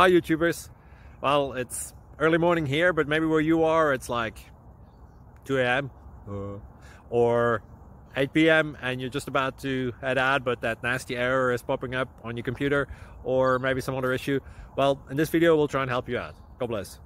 Hi YouTubers. Well, it's early morning here, but maybe where you are it's like 2 a.m. or 8 p.m. and you're just about to head out, but that nasty error is popping up on your computer, or maybe some other issue. Well, in this video we'll try and help you out. God bless.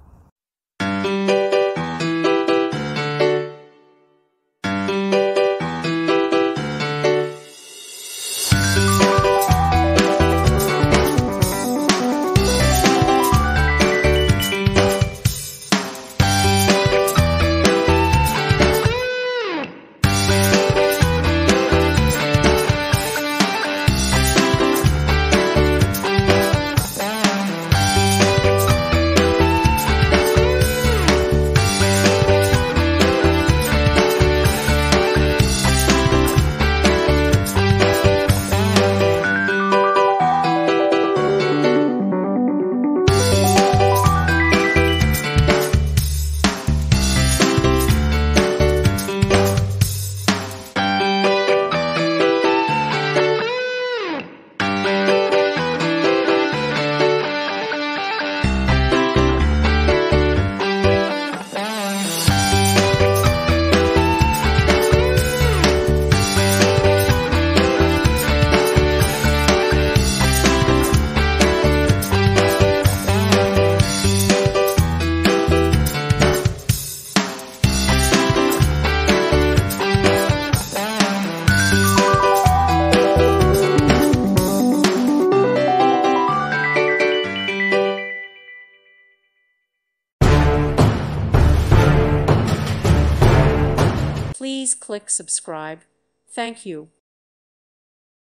Please click subscribe. Thank you.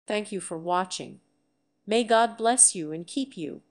Thank you for watching. May God bless you and keep you.